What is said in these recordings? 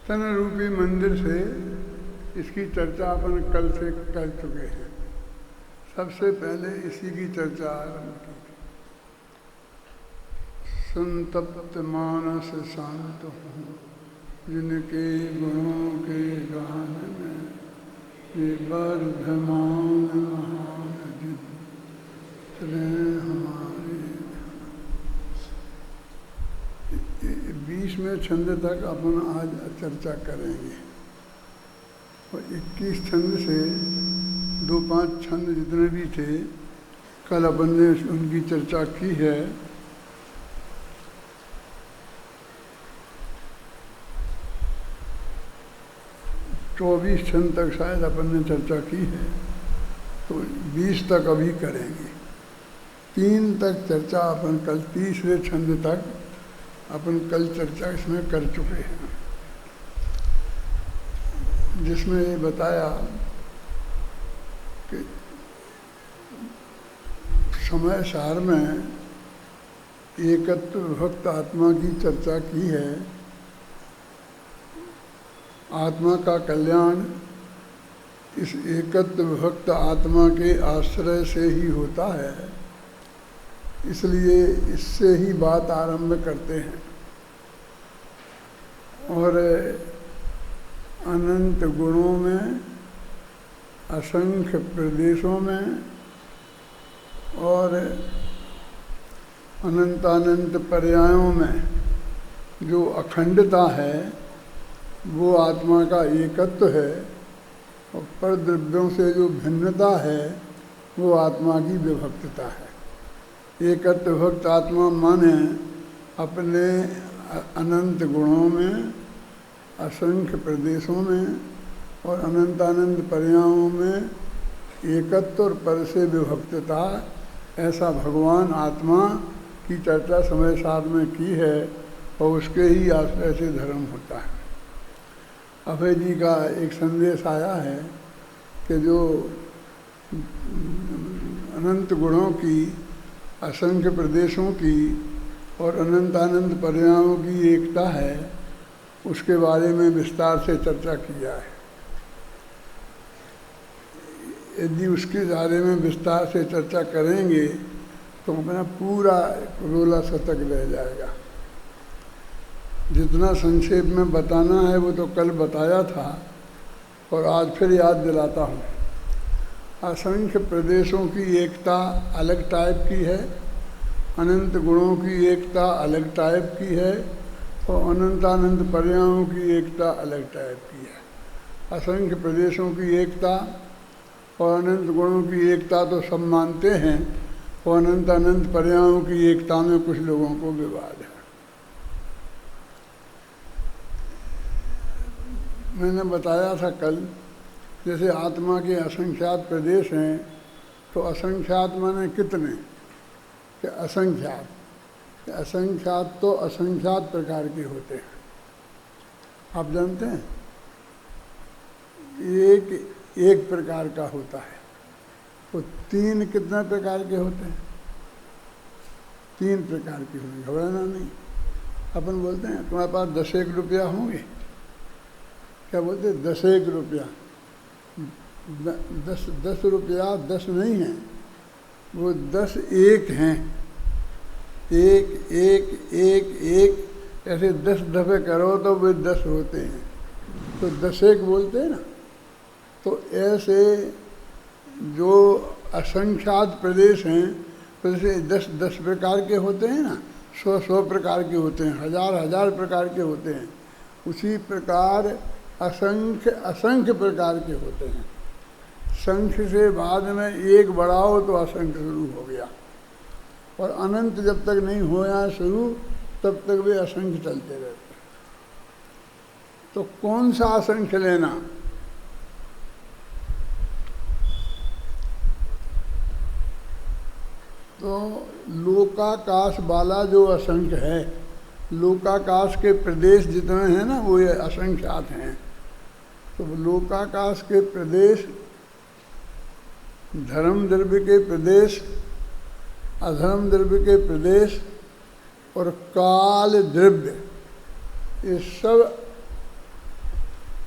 तन रूपी मंदिर से इसकी चर्चा अपन कल से कर चुके हैं। सबसे पहले इसी की चर्चा आरंभ की। संतप्त मानस शांत हूँ, जिनके गुणों के गान में ये वर्धमान महान जिन चले हमारे। 20वें छंद तक अपन आज चर्चा करेंगे और 21 छंद से 2-5 छंद जितने भी थे कल अपन ने उनकी चर्चा की है। तो 24 छंद तक शायद अपन ने चर्चा की है, तो 20 तक अभी करेंगे। 3 तक चर्चा अपन कल, तीसरे छंद तक अपन कल चर्चा इसमें कर चुके हैं, जिसमें ये बताया कि समय सार में एकत्व विभक्त आत्मा की चर्चा की है। आत्मा का कल्याण इस एकत्व विभक्त आत्मा के आश्रय से ही होता है, इसलिए इससे ही बात आरंभ करते हैं। और अनंत गुणों में, असंख्य प्रदेशों में और अनंतानंत पर्यायों में जो अखंडता है वो आत्मा का एकत्व है, और परद्रव्यों से जो भिन्नता है वो आत्मा की विभक्तता है। एकत्व विभक्त आत्मा माने अपने अनंत गुणों में, असंख्य प्रदेशों में और अनंतानंत पर्यायों में एकत्व और पर से विभक्तता, ऐसा भगवान आत्मा की चर्चा समय साथ में की है, और उसके ही आश्रय से धर्म होता है। अभय जी का एक संदेश आया है कि जो अनंत गुणों की, असंख्य प्रदेशों की और अनंतानंत पर्यायों की एकता है, उसके बारे में विस्तार से चर्चा किया है। यदि उसके बारे में विस्तार से चर्चा करेंगे तो अपना पूरा रोला शतक रह जाएगा। जितना संक्षेप में बताना है वो तो कल बताया था, और आज फिर याद दिलाता हूँ। असंख्य प्रदेशों की एकता अलग टाइप की है, अनंत गुणों की एकता अलग टाइप की है, और अनंतानंत पर्यायों की एकता अलग टाइप की है। असंख्य प्रदेशों की एकता और अनंत गुणों की एकता तो सब मानते हैं, और अनंतानंत पर्यायों की एकता में कुछ लोगों को विवाद है। मैंने बताया था कल, जैसे आत्मा के असंख्यात प्रदेश हैं, तो असंख्यात माने कितने, कि असंख्यात, असंख्यात तो असंख्यात प्रकार के होते हैं। आप जानते हैं, एक प्रकार का होता है, तो 3 कितने प्रकार के होते हैं? 3 प्रकार के होंगे, घबराना नहीं। अपन बोलते हैं तुम्हारे पास 10 रुपया होंगे, क्या बोलते हैं? 10 रुपया। 10 रुपया 10 नहीं है, वो 10 एक हैं। एक एक एक एक ऐसे 10 दफ़े करो तो वे 10 होते हैं, तो 10 एक बोलते हैं ना। तो ऐसे जो असंख्यात प्रदेश हैं, तो जैसे 10 प्रकार के होते हैं ना, 100 प्रकार के होते हैं, हजार प्रकार के होते हैं, उसी प्रकार असंख्य प्रकार के होते हैं। संख्य से बाद में एक बढ़ाओ तो असंख्य शुरू हो गया, और अनंत जब तक नहीं होया शुरू तब तक वे असंख्य चलते रहते हैं। तो कौन सा असंख्य लेना? तो लोकाकाश वाला जो असंख्य है, लोकाकाश के प्रदेश जितने हैं ना वो ये असंख्यात हैं। तो लोकाकाश के प्रदेश, धर्म द्रव्य के प्रदेश, अधर्म द्रव्य के प्रदेश और काल द्रव्य, ये सब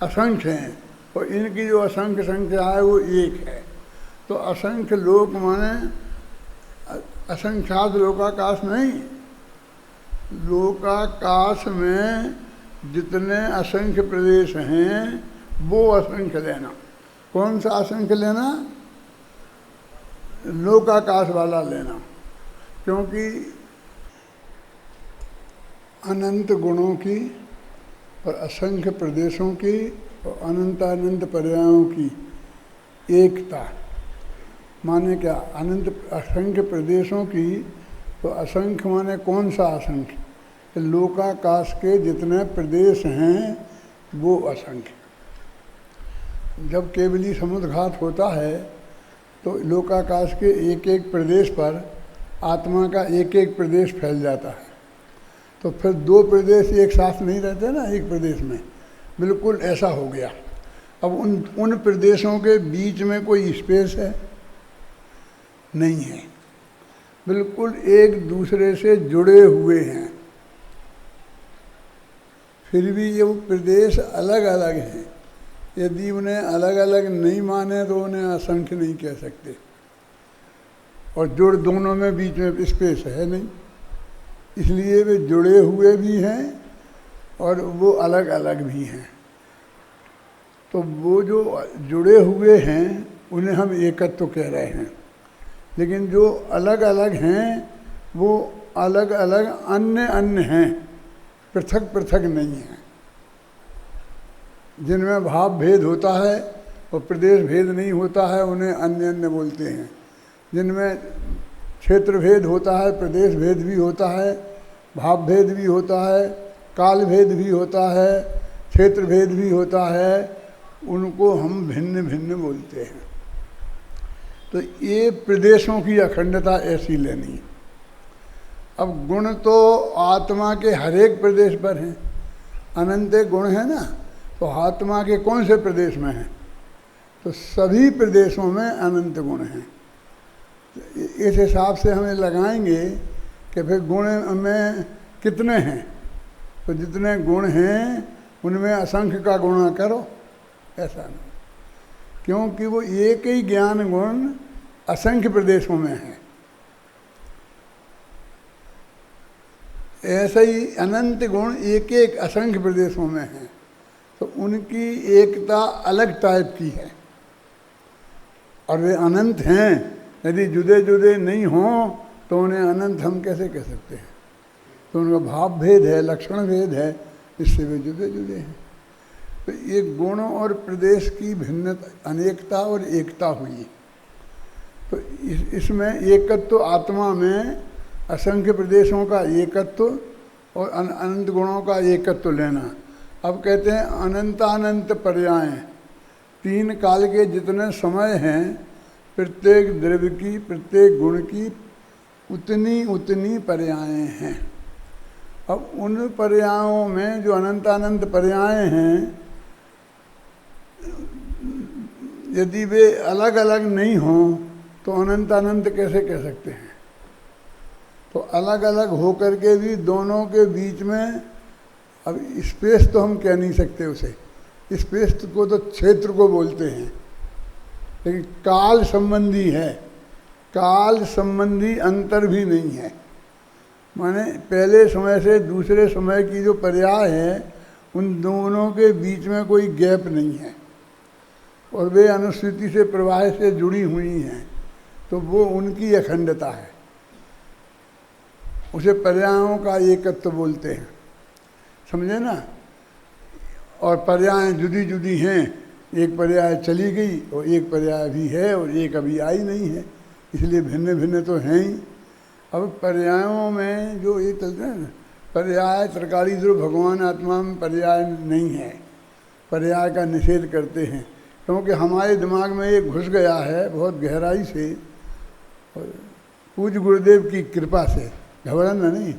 असंख्य हैं और इनकी जो असंख्य संख्या है वो एक है। तो असंख्य लोक माने असंख्यात लोकाकाश नहीं, लोकाकाश में जितने असंख्य प्रदेश हैं वो असंख्य लेना। कौन सा असंख्य लेना? लोकाकाश वाला लेना, क्योंकि अनंत गुणों की और असंख्य प्रदेशों की और अनंत पर्यायों की एकता माने क्या? अनंत असंख्य प्रदेशों की, तो असंख्य माने कौन सा असंख्य? लोकाकाश के जितने प्रदेश हैं वो असंख्य। जब केवली समुद्रघात होता है तो लोकाकाश के एक एक प्रदेश पर आत्मा का एक एक प्रदेश फैल जाता है। तो फिर दो प्रदेश एक साथ नहीं रहते ना एक प्रदेश में, बिल्कुल ऐसा हो गया। अब उन प्रदेशों के बीच में कोई स्पेस है? नहीं है, बिल्कुल एक दूसरे से जुड़े हुए हैं। फिर भी ये प्रदेश अलग अलग हैं। यदि उन्हें अलग अलग नहीं माने तो उन्हें असंख्य नहीं कह सकते। और जुड़ दोनों में बीच में स्पेस है नहीं, इसलिए वे जुड़े हुए भी हैं और वो अलग अलग भी हैं। तो वो जो जुड़े हुए हैं उन्हें हम एकत्व कह रहे हैं, लेकिन जो अलग अलग हैं वो अलग अलग अन्य अन्य हैं, पृथक पृथक नहीं हैं। जिनमें भाव भेद होता है और प्रदेश भेद नहीं होता है उन्हें अन्य अन्य बोलते हैं। जिनमें क्षेत्र भेद होता है, प्रदेश भेद भी होता है, भाव भेद भी होता है, काल भेद भी होता है, क्षेत्र भेद भी होता है, उनको हम भिन्न भिन्न बोलते हैं। तो ये प्रदेशों की अखंडता ऐसी लेनी है। अब गुण तो आत्मा के हर एक प्रदेश पर हैं, अनंत गुण है ना, तो आत्मा के कौन से प्रदेश में हैं? तो सभी प्रदेशों में अनंत गुण हैं। इस हिसाब से हमें लगाएंगे कि फिर गुण में कितने हैं, तो जितने गुण हैं उनमें असंख्य का गुणा करो, ऐसा नहीं, क्योंकि वो एक ही ज्ञान गुण असंख्य प्रदेशों में है। ऐसे ही अनंत गुण एक एक असंख्य प्रदेशों में हैं, तो उनकी एकता अलग टाइप की है। और वे अनंत हैं, यदि जुदे जुदे नहीं हों तो उन्हें अनंत हम कैसे कह सकते हैं? तो उनका भाव भेद है, लक्षण भेद है, इससे वे जुदे जुदे हैं। तो ये गुण और प्रदेश की भिन्नता, अनेकता और एकता हुई। तो इसमें एकत्व आत्मा में असंख्य प्रदेशों का एकत्व और अनंत गुणों का एकत्व लेना। अब कहते हैं अनंतानंत पर्याय, तीन काल के जितने समय हैं प्रत्येक द्रव्य की, प्रत्येक गुण की उतनी उतनी पर्याय हैं। अब उन पर्यायों में जो अनंतानंत पर्याय हैं, यदि वे अलग अलग नहीं हों तो अनंत अनंत कैसे कह सकते हैं? तो अलग अलग होकर के भी दोनों के बीच में, अब स्पेस तो हम कह नहीं सकते उसे, स्पेस को तो क्षेत्र को बोलते हैं, लेकिन काल संबंधी है, काल संबंधी अंतर भी नहीं है। माने पहले समय से दूसरे समय की जो पर्याय है उन दोनों के बीच में कोई गैप नहीं है और वे अनुश्रुति से प्रवाह से जुड़ी हुई हैं, तो वो उनकी अखंडता है। उसे पर्यायों का एकत्व बोलते हैं, समझे ना। और पर्याय जुदी जुदी हैं, एक पर्याय चली गई और एक पर्याय भी है और एक अभी आई नहीं है, इसलिए भिन्न भिन्न तो हैं ही। अब पर्यायों में जो ये चलते हैं ना, पर्याय तरकारी जो भगवान आत्मा में पर्याय नहीं है, पर्याय का निषेध करते हैं, क्योंकि हमारे दिमाग में ये घुस गया है बहुत गहराई से। और पूज्य गुरुदेव की कृपा से, घबराना नहीं,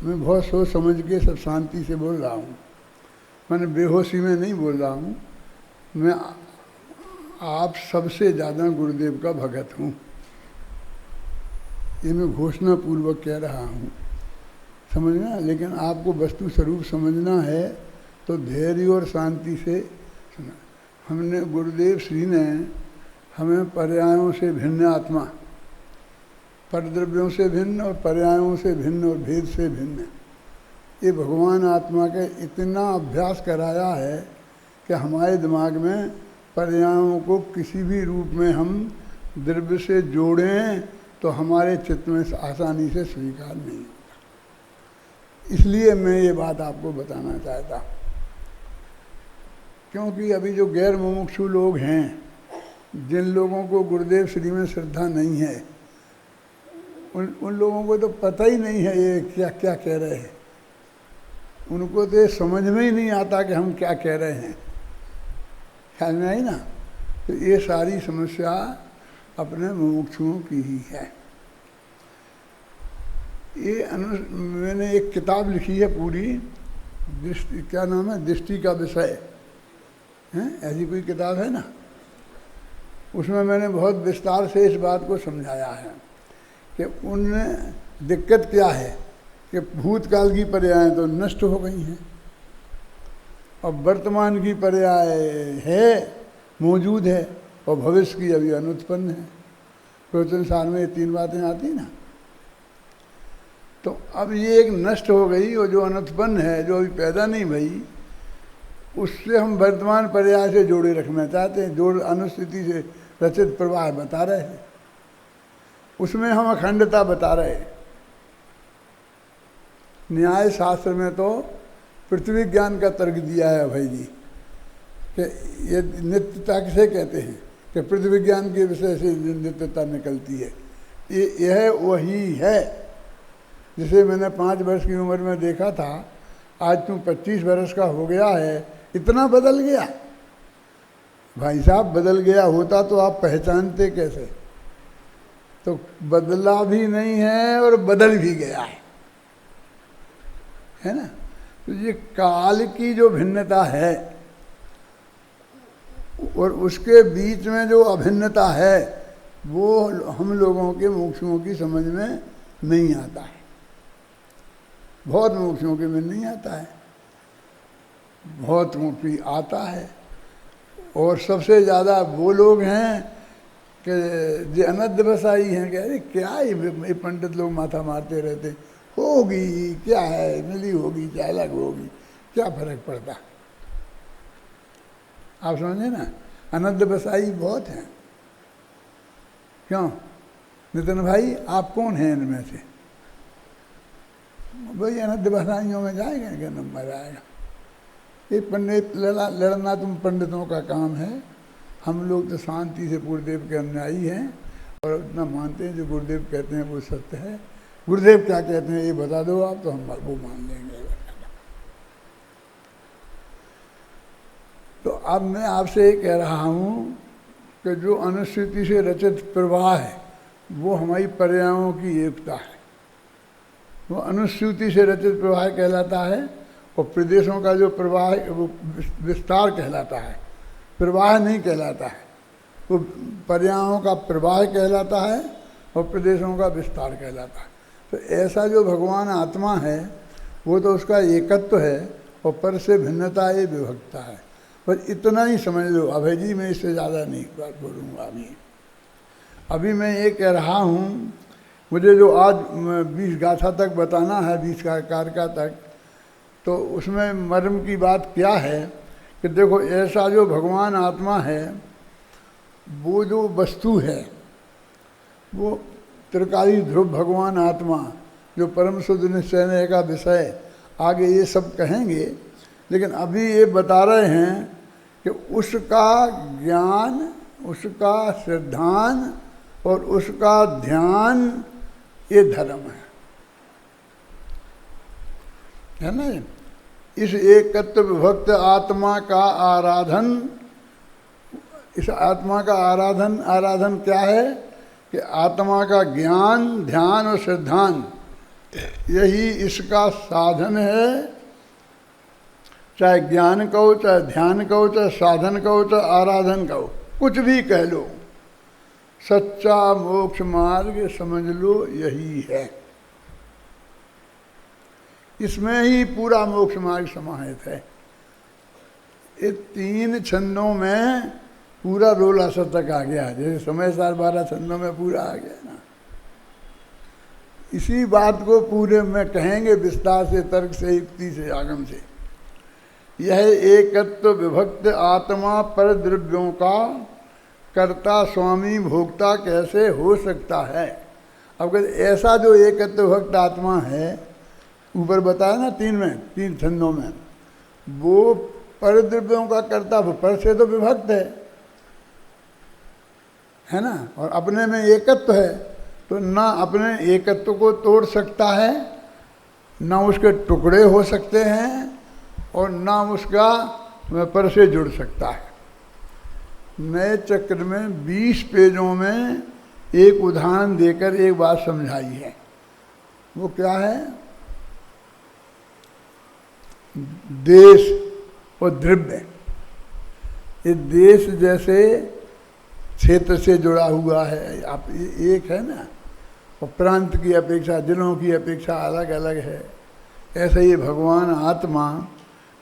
मैं बहुत सोच समझ के सब शांति से बोल रहा हूँ, मैंने बेहोशी में नहीं बोल रहा हूँ। मैं आप सबसे ज़्यादा गुरुदेव का भगत हूँ, ये मैं घोषणा पूर्वक कह रहा हूँ, समझना। लेकिन आपको वस्तु स्वरूप समझना है तो धैर्य और शांति से सुना। हमने गुरुदेव श्री ने हमें पर्यायों से भिन्न आत्मा, परद्रव्यों से भिन्न और पर्यायों से भिन्न और भेद से भिन्न, ये भगवान आत्मा के इतना अभ्यास कराया है कि हमारे दिमाग में पर्यायों को किसी भी रूप में हम द्रव्य से जोड़ें तो हमारे चित्त में आसानी से स्वीकार नहीं होता। इसलिए मैं ये बात आपको बताना चाहता हूँ, क्योंकि अभी जो गैर मुमुक्षु लोग हैं, जिन लोगों को गुरुदेव श्री में श्रद्धा नहीं है, उन लोगों को तो पता ही नहीं है ये क्या क्या कह रहे हैं। उनको तो ये समझ में ही नहीं आता कि हम क्या कह रहे हैं। ख्याल में आई ना? तो ये सारी समस्या अपने मुमुक्षुओं की ही है। ये मैंने एक किताब लिखी है पूरी, दृष्टि, क्या नाम है, दृष्टि का विषय है, ऐसी कोई किताब है ना। उसमें मैंने बहुत विस्तार से इस बात को समझाया है कि उनमें दिक्कत क्या है कि भूतकाल की पर्याय तो नष्ट हो गई हैं और वर्तमान की पर्याय है, मौजूद है, और भविष्य की अभी अनुत्पन्न है। प्रवचन सार में ये 3 बातें आती ना। तो अब ये एक नष्ट हो गई और जो अनुत्पन्न है, जो अभी पैदा नहीं भई, उससे हम वर्तमान पर्याय से जोड़े रखना चाहते हैं, जोड़ अनुस्थिति से रचित प्रवाह बता रहे हैं, उसमें हम अखंडता बता रहे हैं। न्याय शास्त्र में तो पृथ्वी ज्ञान का तर्क दिया है भाई जी कि ये नित्यता किसे कहते हैं कि पृथ्वी ज्ञान के विषय से नित्यता निकलती है। यह वही है जिसे मैंने 5 वर्ष की उम्र में देखा था, आज तुम 25 वर्ष का हो गया है, इतना बदल गया। भाई साहब बदल गया होता तो आप पहचानते कैसे? तो बदला भी नहीं है और बदल भी गया है ना। तो ये काल की जो भिन्नता है और उसके बीच में जो अभिन्नता है, वो हम लोगों के मुमुक्षुओं की समझ में नहीं आता है। बहुत मुमुक्षुओं के में नहीं आता है, बहुत मुमुक्षु आता है। और सबसे ज़्यादा वो लोग हैं कि जो अनद्य बसाई हैं, कह रहे क्या ये पंडित लोग माथा मारते रहते, होगी क्या है, मिली होगी क्या अलग होगी, क्या फर्क पड़ता। आप समझे ना, अनद्य बसाई बहुत हैं। क्यों नितिन भाई, आप कौन हैं इनमें से? भाई अनद्य बसाइयों में जाएगा क्या नंबर आएगा। ये पंडित लड़ना तुम पंडितों का काम है। हम लोग तो शांति से गुरुदेव के अनुयायी हैं और उतना मानते हैं जो गुरुदेव कहते हैं वो सत्य है। गुरुदेव क्या कहते हैं ये बता दो आप, तो हम वो मान लेंगे। तो अब मैं आपसे ये कह रहा हूँ कि जो अनुश्रुति से रचित प्रवाह है वो हमारी पर्यायों की एकता है, वो अनुश्रुति से रचित प्रवाह कहलाता है। और प्रदेशों का जो प्रवाह है वो विस्तार कहलाता है, प्रवाह नहीं कहलाता है। वो पर्यायों का प्रवाह कहलाता है और प्रदेशों का विस्तार कहलाता है। तो ऐसा जो भगवान आत्मा है वो तो उसका एकत्व है और पर से भिन्नता ये विभक्ता है। बस इतना ही समझ लो। अभय जी मैं इससे ज़्यादा नहीं बात बोलूँगा। अभी मैं ये कह रहा हूँ, मुझे जो आज 20 गाथा तक बताना है, 20 कारका तक, तो उसमें मर्म की बात क्या है कि देखो ऐसा जो भगवान आत्मा है, वो जो वस्तु है वो त्रिकाली ध्रुव भगवान आत्मा जो परम शुद्ध निश्चय का विषय, आगे ये सब कहेंगे। लेकिन अभी ये बता रहे हैं कि उसका ज्ञान, उसका श्रद्धान और उसका ध्यान ये धर्म है ना। इस एकत्व विभक्त आत्मा का आराधन, इस आत्मा का आराधन क्या है कि आत्मा का ज्ञान, ध्यान और श्रद्धान, यही इसका साधन है। चाहे ज्ञान कहो, चाहे ध्यान कहो, चाहे साधन कहो, चाहे आराधन कहो, कुछ भी कह लो, सच्चा मोक्ष मार्ग समझ लो यही है। इसमें ही पूरा मोक्ष मार्ग समाहित है। ये 3 छंदों में पूरा रोला शतक आ गया, जैसे समय सार 12 छंदों में पूरा आ गया ना। इसी बात को पूरे में कहेंगे विस्तार से, तर्क से, युक्ति से, आगम से। यह एकत्व विभक्त आत्मा पर द्रव्यों का कर्ता स्वामी भोक्ता कैसे हो सकता है। अब कहते ऐसा जो एकत्व विभक्त आत्मा है, ऊपर बताया ना 3 छंदों में, वो पर द्रव्यों का कर्ता, पर से तो विभक्त है ना, और अपने में एकत्व है, तो ना अपने एकत्व को तोड़ सकता है, ना उसके टुकड़े हो सकते हैं, और ना उसका पर से जुड़ सकता है। नए चक्र में 20 पेजों में एक उदाहरण देकर एक बात समझाई है। वो क्या है? देश और द्रव्य। ये देश जैसे क्षेत्र से जुड़ा हुआ है, आप एक है ना, और प्रांत की अपेक्षा, जिलों की अपेक्षा अलग अलग है। ऐसे ही भगवान आत्मा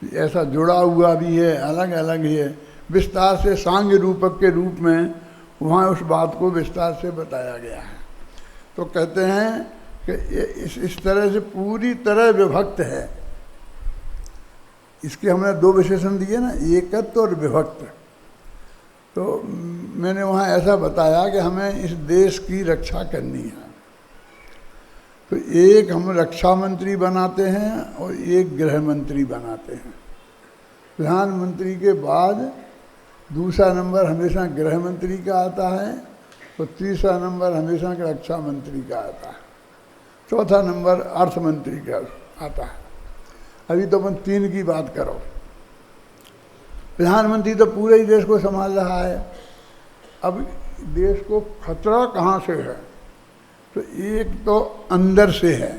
ऐसा जुड़ा हुआ भी है, अलग अलग ही है। विस्तार से सांग रूपक के रूप में वहाँ उस बात को विस्तार से बताया गया है। तो कहते हैं कि इस तरह से पूरी तरह विभक्त है। इसके हमने 2 विशेषण दिए ना, एकत्व और विभक्त। तो मैंने वहाँ ऐसा बताया कि हमें इस देश की रक्षा करनी है, तो एक हम रक्षा मंत्री बनाते हैं और एक गृह मंत्री बनाते हैं। प्रधानमंत्री के बाद दूसरा नंबर हमेशा गृह मंत्री का आता है, और तीसरा नंबर हमेशा रक्षा मंत्री का आता है, चौथा नंबर अर्थ मंत्री का आता है। अभी तो अपन 3 की बात करो। प्रधानमंत्री तो पूरे ही देश को संभाल रहा है। अब देश को खतरा कहाँ से है? तो एक तो अंदर से है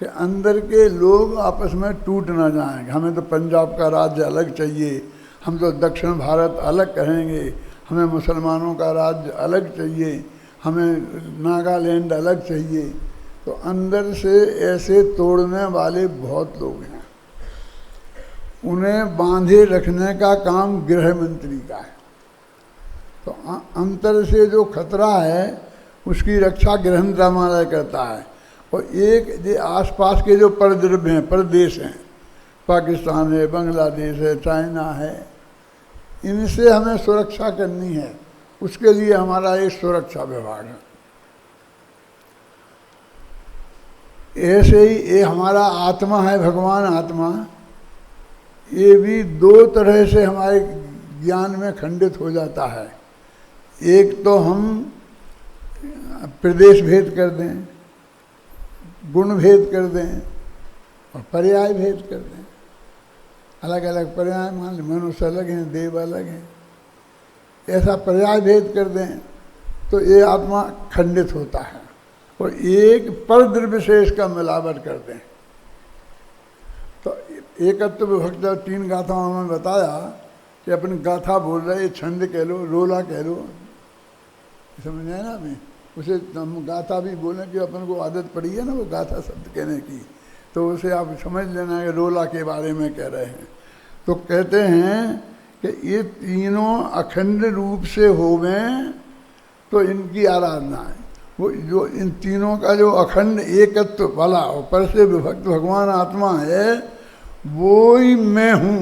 कि अंदर के लोग आपस में टूट ना जाएं। हमें तो पंजाब का राज्य अलग चाहिए, हम तो दक्षिण भारत अलग कहेंगे, हमें मुसलमानों का राज्य अलग चाहिए, हमें नागालैंड अलग चाहिए। तो अंदर से ऐसे तोड़ने वाले बहुत लोग हैं। उन्हें बांधे रखने का काम गृह मंत्री का है। तो अंतर से जो खतरा है उसकी रक्षा गृह मंत्रालय करता है। और एक जो आसपास के जो परद्रव्य हैं, प्रदेश हैं, पाकिस्तान है, बांग्लादेश है, चाइना है, इनसे हमें सुरक्षा करनी है। उसके लिए हमारा एक सुरक्षा विभाग है। ऐसे ही ये हमारा आत्मा है, भगवान आत्मा, ये भी 2 तरह से हमारे ज्ञान में खंडित हो जाता है। एक तो हम प्रदेश भेद कर दें, गुण भेद कर दें, और पर्याय भेद कर दें। अलग अलग पर्याय मान लें, मनुष्य अलग हैं, देव अलग हैं, ऐसा पर्याय भेद कर दें तो ये आत्मा खंडित होता है। और एक पर द्रव्य से इसका मिलावट कर दें तो एकत्व विभक्त। 3 गाथाओं में बताया कि अपनी गाथा बोल रहे, ये छंद कह लो, रोला कह लो, समझ आए ना। हमें उसे हम गाथा भी बोलें कि अपन को आदत पड़ी है ना वो गाथा शब्द कहने की, तो उसे आप समझ लेना कि रोला के बारे में कह रहे हैं। तो कहते हैं कि ये तीनों अखंड रूप से होवें तो इनकी आराधना है। वो जो इन तीनों का जो अखंड एकत्व वाला ऊपर से विभक्त भगवान आत्मा है, वो ही मैं हूँ,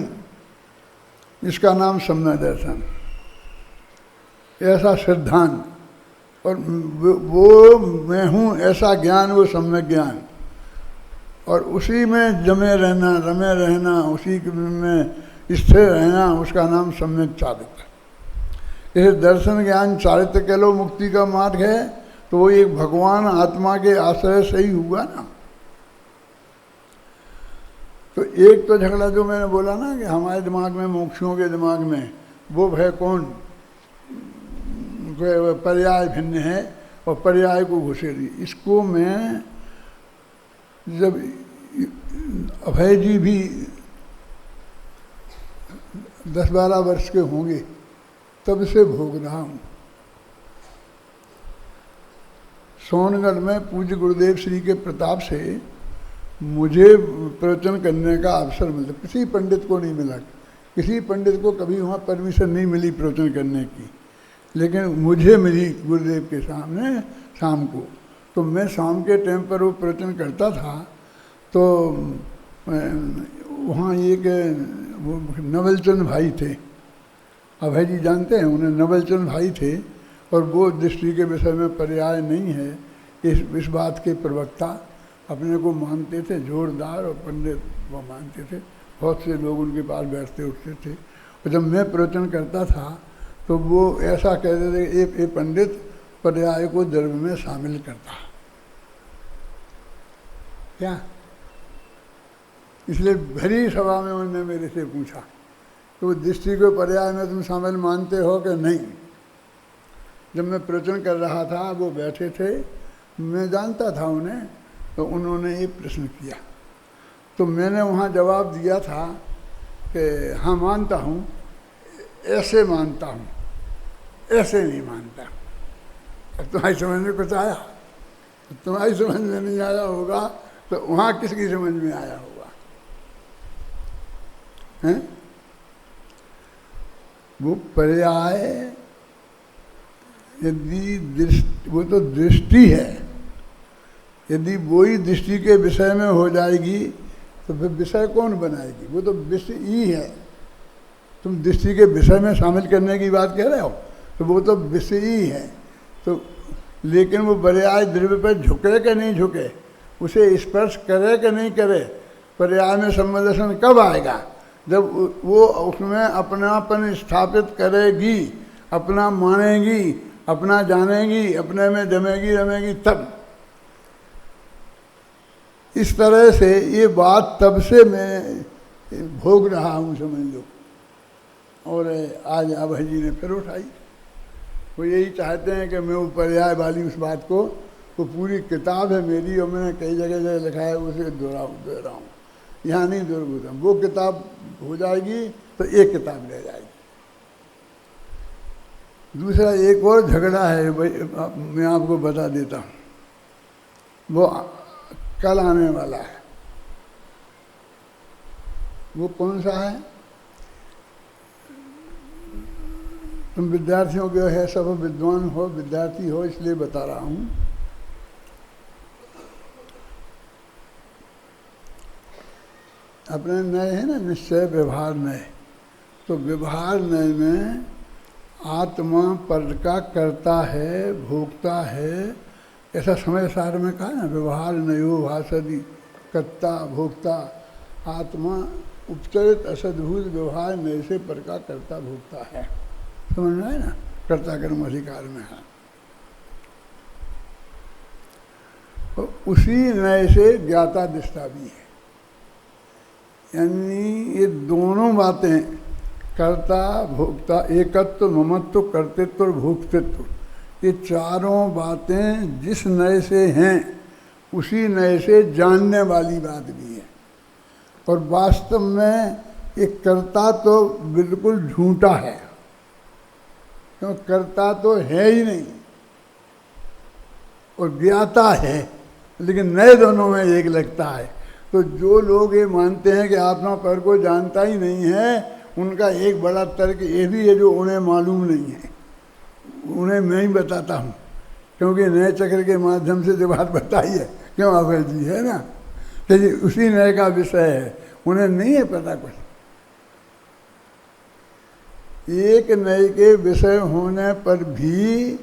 इसका नाम सम्यक दर्शन, ऐसा सिद्धांत। और वो मैं हूँ ऐसा ज्ञान, वो सम्यक ज्ञान, और उसी में जमे रहना, रमे रहना, उसी में स्थिर रहना, उसका नाम सम्यक चारित्र। इसे दर्शन ज्ञान चारित्र कह लो, मुक्ति का मार्ग है, तो वो एक भगवान आत्मा के आश्रय से ही हुआ ना। तो एक तो झगड़ा जो मैंने बोला ना कि हमारे दिमाग में, मोक्षियों के दिमाग में, वो भय कौन, पर्याय भिन्न है और पर्याय को घुसेड़ी। इसको मैं जब अभय जी भी 10-12 वर्ष के होंगे तब से भोग रहा हूँ। सोनगढ़ में पूज्य गुरुदेव श्री के प्रताप से मुझे प्रवचन करने का अवसर मिला, किसी पंडित को नहीं मिला। किसी पंडित को कभी वहाँ परमिशन नहीं मिली प्रवचन करने की, लेकिन मुझे मिली गुरुदेव के सामने शाम को। तो मैं शाम के टाइम पर वो प्रवचन करता था, तो वहाँ एक वो नवलचंद भाई थे, अभय जी जानते हैं उन्हें, नवलचंद भाई थे, और वो दृष्टि के विषय में पर्याय नहीं है इस बात के प्रवक्ता अपने को मानते थे जोरदार, और पंडित वो मानते थे। बहुत से लोग उनके पास बैठते उठते थे, और जब मैं प्रवचन करता था तो वो ऐसा कहते थे कि ये पंडित पर्याय को धर्म में शामिल करता क्या। इसलिए भरी सभा में उन्होंने मेरे से पूछा तो दृष्टि को पर्याय में तुम शामिल मानते हो कि नहीं। जब मैं प्रवचन कर रहा था वो बैठे थे, मैं जानता था उन्हें, तो उन्होंने ये प्रश्न किया, तो मैंने वहाँ जवाब दिया था कि हाँ मानता हूँ, ऐसे मानता हूँ, ऐसे नहीं मानता। अब तुम्हारी समझ में कुछ आया? तुम्हारी समझ में नहीं आया होगा तो वहाँ किसकी समझ में आया होगा? हैं? वो पर्याय यदि दृष्टि, वो तो दृष्टि है, यदि वही दृष्टि के विषय में हो जाएगी तो फिर विषय कौन बनाएगी? वो तो विषय ही है। तुम दृष्टि के विषय में शामिल करने की बात कह रहे हो, तो वो तो विषय ही है। तो लेकिन वो पर्याय द्रव्य पर झुके कि नहीं झुके, उसे स्पर्श करे कि नहीं करे, पर्याय में संबंधन कब आएगा? जब वो उसमें अपनापन स्थापित करेगी, अपना मानेगी, अपना जानेगी, अपने में जमेगी रमेगी, तब। इस तरह से ये बात तब से मैं भोग रहा हूँ, समझ लो। और आज अभय जी ने फिर उठाई। वो यही चाहते हैं कि मैं वो पर्याय वाली उस बात को, वो पूरी किताब है मेरी और मैंने कई जगह जगह लिखा है, उसे दोहराऊँ, यहाँ नहीं दोहराऊँ। वो किताब हो जाएगी तो एक किताब ले जाएगी। दूसरा एक और झगड़ा है, मैं आपको बता देता हूँ, वो कल आने वाला है। वो कौन सा है? तुम विद्यार्थियों के है, सब विद्वान हो, विद्यार्थी हो, इसलिए बता रहा हूँ। अपने नए है ना निश्चय व्यवहार नए, तो व्यवहार नए में आत्मा पर का करता है, भोगता है, ऐसा समय सार में कहा ना, व्यवहार नयो भाषदी कर्ता भोक्ता, आत्मा उपचरित असद्भुत व्यवहार नए से पर का करता भोगता है। समझ में है ना, कर्ता कर्म अधिकार में है। तो उसी नए से ज्ञाता दृष्टा भी है। यानी ये दोनों बातें, कर्ता भोक्ता, एकत्व, ममत्व, कर्तृत्व और भोक्तृत्व, ये चारों बातें जिस नए से हैं उसी नए से जानने वाली बात भी है। और वास्तव में ये कर्ता तो बिल्कुल झूठा है, क्यों? कर्ता तो है ही नहीं, और ज्ञाता है, लेकिन नए दोनों में एक लगता है। तो जो लोग ये मानते हैं कि आत्मा पर को जानता ही नहीं है, उनका एक बड़ा तर्क ये भी है जो उन्हें मालूम नहीं है। उन्हें मैं ही बताता हूँ, क्योंकि नए चक्र के माध्यम से जो बात बताई है, क्यों अभय जी, है ना, कि उसी नए का विषय है, उन्हें नहीं है पता कुछ। एक नए के विषय होने पर भी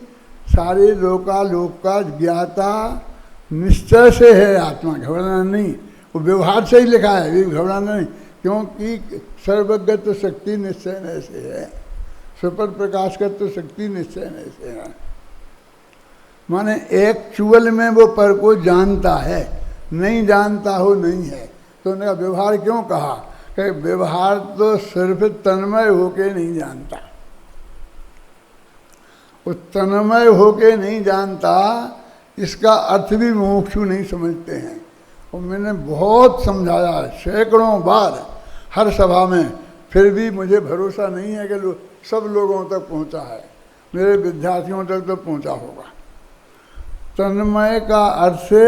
सारे लोकालोक का ज्ञाता निश्चय से है आत्मा, घबराना नहीं। वो व्यवहार से ही लिखा है, ये घबराना नहीं, क्योंकि सर्वज्ञत्व शक्ति निश्चय नए से है, सुपर प्रकाशकत्व शक्ति निश्चय नए से है। माने एक्चुअल में वो पर को जानता है, नहीं जानता हो नहीं है। तो उन्होंने व्यवहार क्यों कहा कि व्यवहार तो सिर्फ तन्मय होके नहीं जानता, वो तन्मय होके नहीं जानता, इसका अर्थ भी मुमुक्षु नहीं समझते हैं। और मैंने बहुत समझाया सैकड़ों बार हर सभा में, फिर भी मुझे भरोसा नहीं है कि सब लोगों तक पहुंचा है, मेरे विद्यार्थियों तक तो पहुंचा होगा। तन्मय का अर्थ से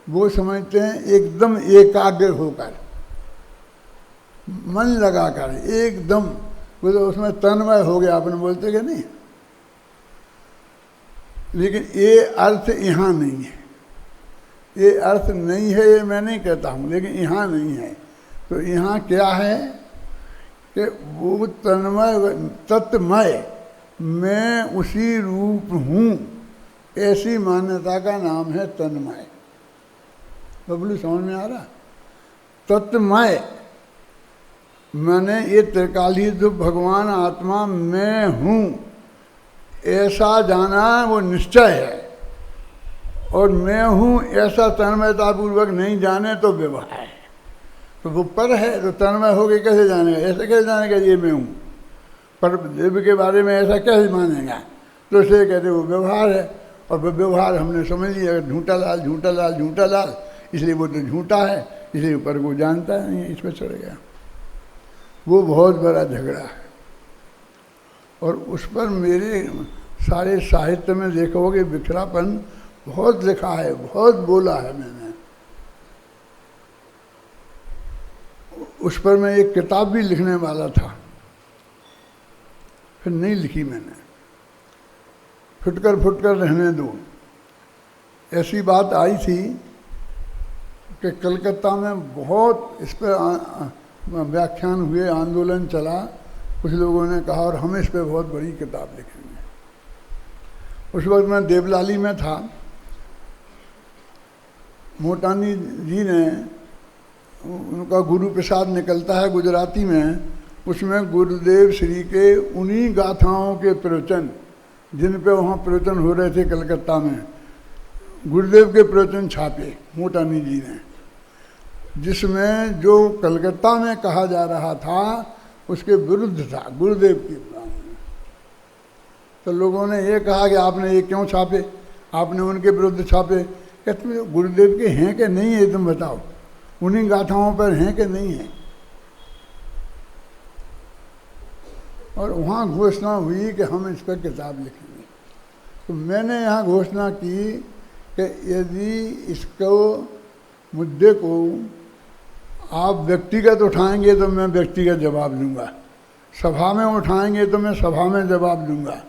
वो समझते हैं एकदम एकाग्र होकर, मन लगा कर एकदम, वो तो उसमें तन्मय हो गया, आपने बोलते कि नहीं। लेकिन ये अर्थ यहाँ नहीं है, ये अर्थ नहीं है, ये मैं नहीं कहता हूँ, लेकिन यहाँ नहीं है। तो यहाँ क्या है कि वो तन्मय तत्मय मैं उसी रूप हूँ, ऐसी मान्यता का नाम है तन्मय। बबलू समझ में आ रहा? तत्मय मैंने ये त्रिकाली जो भगवान आत्मा मैं हूँ ऐसा जाना वो निश्चय है, और मैं हूँ ऐसा तन्मयतापूर्वक नहीं जाने तो व्यवहार है। तो वो पर है तो तन्मय हो के कैसे जानेगा, ऐसे कैसे जानेगा ये मैं हूँ, पर देव के बारे में ऐसा कैसे मानेगा? तो इसलिए कहते वो व्यवहार है, और वो व्यवहार हमने समझ लिया, झूठा लाल झूठा लाल झूठा लाल, इसलिए वो तो झूठा है, इसलिए ऊपर को जानता नहीं है, इस पर चढ़ गया। वो बहुत बड़ा झगड़ा है, और उस पर मेरे सारे साहित्य में देखोगे बिखरापन बहुत लिखा है, बहुत बोला है मैंने। उस पर मैं एक किताब भी लिखने वाला था, फिर नहीं लिखी मैंने, फुटकर रहने दो। ऐसी बात आई थी कि कलकत्ता में बहुत इस पर व्याख्यान हुए, आंदोलन चला, कुछ लोगों ने कहा और हम इस पर बहुत बड़ी किताब लिखेंगे। उस वक्त मैं देवलाली में था, मोटानी जी ने, उनका गुरु प्रसाद निकलता है गुजराती में, उसमें गुरुदेव श्री के उन्हीं गाथाओं के प्रवचन, जिन पे वहाँ प्रवचन हो रहे थे कलकत्ता में, गुरुदेव के प्रवचन छापे मोटानी जी ने, जिसमें जो कलकत्ता में कहा जा रहा था उसके विरुद्ध था गुरुदेव की बात में। तो लोगों ने ये कहा कि आपने ये क्यों छापे, आपने उनके विरुद्ध छापे। कहते गुरुदेव के हैं कि नहीं है तुम बताओ, उन्हीं गाथाओं पर हैं कि नहीं है। और वहाँ घोषणा हुई कि हम इस पर किताब लिखेंगे। तो मैंने यहाँ घोषणा की कि यदि इसको मुद्दे को आप व्यक्तिगत उठाएंगे तो मैं व्यक्तिगत जवाब दूंगा, सभा में उठाएंगे तो मैं सभा में जवाब दूंगा,